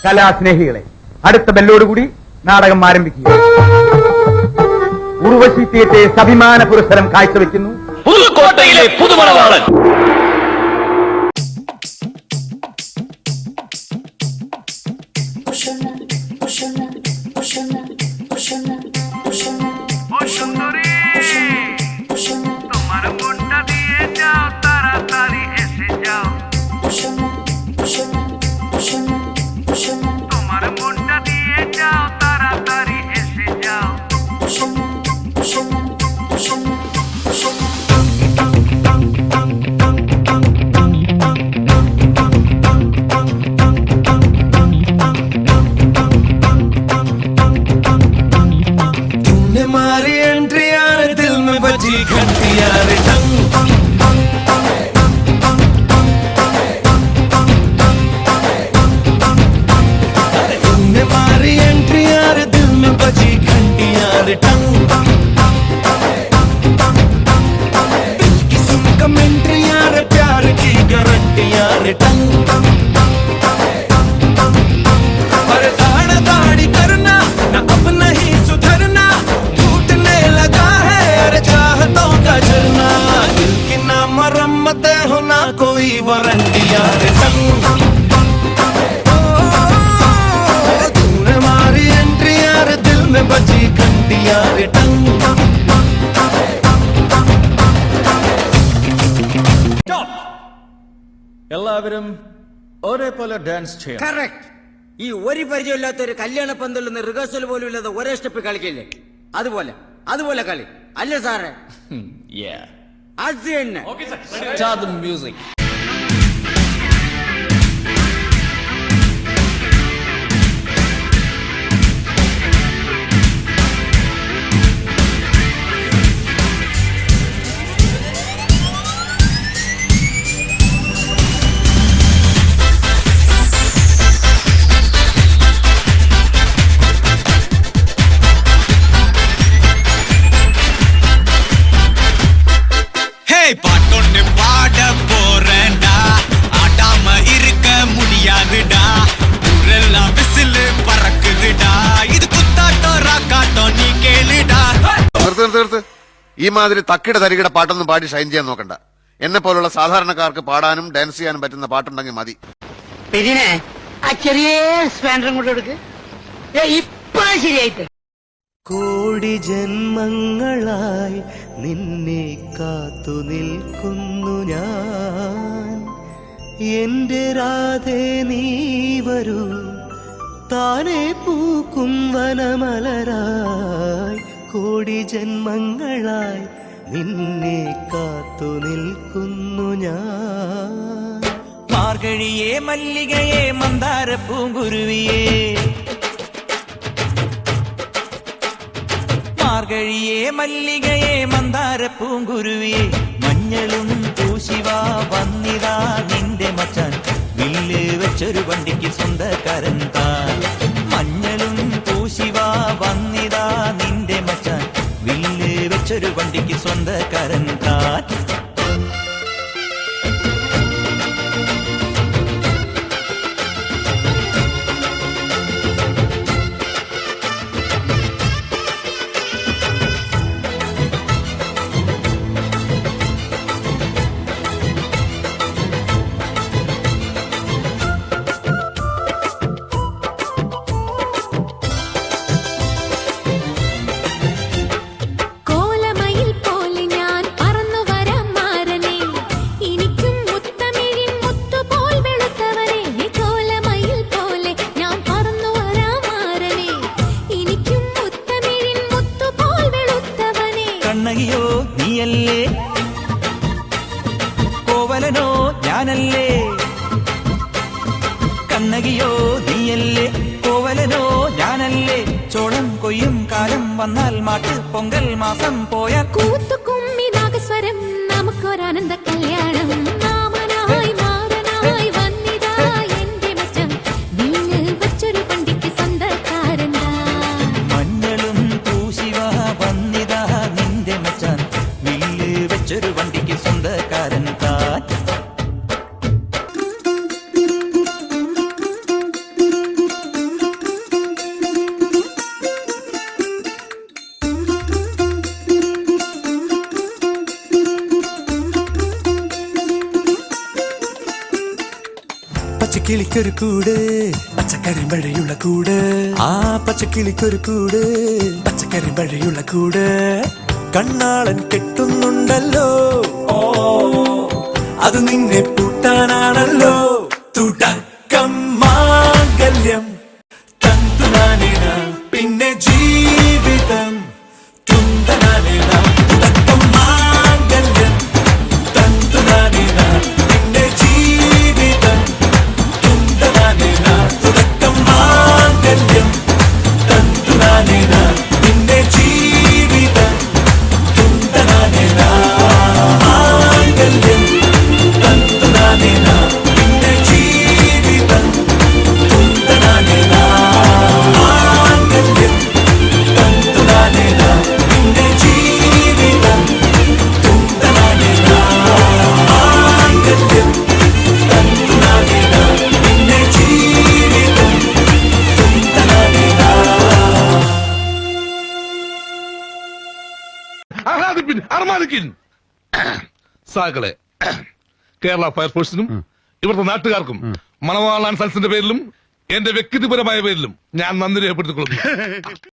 കലാസ്നേഹികളെ, അടുത്ത ബെല്ലോടുകൂടി നാടകം ആരംഭിക്കുക. ഉർവശി തിയേറ്റേഴ്സ് അഭിമാന പുരസ്കാരം കാഴ്ചവെക്കുന്നു പുതുക്കോട്ടയിലെ പുതുമണവാളൻ. എല്ലാവരും ഒരേപോലെ ഡാൻസ് ചെയ്യാം. കറക്റ്റ്. ഈ ഒരു പരിചയമില്ലാത്ത ഒരു കല്യാണ പന്തലിൽ നിന്ന് റിഹേഴ്സൽ പോലും ഇല്ലാതെ ഒരേ സ്റ്റെപ്പ് കളിക്കില്ലേ? അതുപോലെ കളി അല്ലേ സാറേ? അത് തന്നെ. Start the music. பாட்டொன்னு பாட போறேன்டா, ஆடாம இருக்க முடியாதுடா, ஊரெல்லாம் விசிலு பறக்குதுடா, இது குத்தாட்டம் ராக்காட்டம் நீ கேளுடா. നിർത്ത്. ഈ മാതിരി തക്കിടെ തരികിടെ പാട്ടൊന്നും പാടി ഷൈൻ ചെയ്യാൻ നോക്കണ്ട. എന്നെ പോലുള്ള സാധാരണക്കാർക്ക് പാടാനും ഡാൻസ് ചെയ്യാനും പറ്റുന്ന പാട്ടുണ്ടെങ്കിൽ മതി. പിന്നെ ആ ചെറിയ സ്പാൻഡറും കൂടെ എടുക്ക്. ഇപ്പൊ ശരിയായിട്ട് കോടി ജന്മങ്ങളായി നിന്നെ കാത്തു നിൽക്കുന്നു ഞാൻ. എന്റെ രാധേ നീ വരൂ, താനെ പൂക്കും വനമലരായി. കോടി ജന്മങ്ങളായി നിന്നെ കാത്തു നിൽക്കുന്നു ഞാൻ. മാർഗഴിയേ മല്ലികയെ മന്ദാര പൂങ്കുരുവിയേ, മാർഗഴിയേ മല്ലികയെ മന്ദാര പൂങ്കുരുവിയെ, മഞ്ഞളും പൂശിവാ വന്നിതാ നിന്റെ മച്ചാൻ, വില്ല് വെച്ചൊരു വണ്ടിക്ക് സ്വന്തക്കാരൻ താൻ. മഞ്ഞളും പൂശിവാ വന്നിതാ നിന്റെ മച്ചാൻ, വില്ല് വെച്ചൊരു വണ്ടിക്ക് സ്വന്തക്കാരൻ താൻ. കണ്ണകിയോ നീയല്ലേ, കോവലനോ ഞാനല്ലേ. കണ്ണകിയോ നീയല്ലേ, കോവലനോ ഞാനല്ലേ. ചോളം കൊയ്യും കാലം വന്നാൽ മാട്ട് പൊങ്കൽ മാസം പോയ കൂത്തുകുമ്മി നാഗസ്വരം നമുക്കൊരാനന്ദ കല്യാണം. മാമനായി മാറനായി വന്നിതാ എന്റെ മച്ചം, വില്ല് വെച്ചൊരു വണ്ടിക്ക് സ്വന്തക്കാരനാ. മഞ്ഞളും പൂശിവാ വന്നിതാ നിന്റെ മച്ചാൻ, വില്ല് വെച്ചൊരു വണ്ടിക്ക് സ്വന്തക്കാരൻ താൻ. പച്ചക്കിളിക്കൊരു കൂട് പച്ചക്കറി മഴയുള്ള കൂട് ആ പച്ചക്കിളിക്കൊരു കൂട് പച്ചക്കറി മഴയുള്ള കൂട് കണ്ണാളൻ കെട്ടുന്നുണ്ടല്ലോ ഓ അത് നിന്നെ പൂട്ടാനാണല്ലോ തുടക്കം മാംഗല്യം തന്തുനാനേന പിന്നെ ജീവിതം തുന്തനാനേന തുടക്കം മാംഗല്യം തന്തുനാനേന പിന്നെ ജീവിതം തുന്തനാനേന തുടക്കം മാംഗല്യം തന്തുനാനേന പിന്നെ ജീവിതം തുന്തനാനേന മാംഗല്യം തന്തുനാനേന പിന്നെ ജീവിതം തുന്തനാനേന മാംഗല്യം തന്തുനാനേന പിന്നെ ജീവിതം തുന്തനാനേന മാംഗല്യം തന്തുനാനേന പിന്നെ ജീവിതം തുന്തനാനേന ആഹ്ലാദിപ്പിൻ അർമാദിക്കിൻ സാകളെ കേരള ഫയർഫോഴ്സിനും ഇവിടുത്തെ നാട്ടുകാർക്കും മണവാളാൻ സൽസിന്റെ പേരിലും എന്റെ വ്യക്തിപരമായ പേരിലും ഞാൻ നന്ദി രേഖപ്പെടുത്തിക്കൊള്ളുന്നു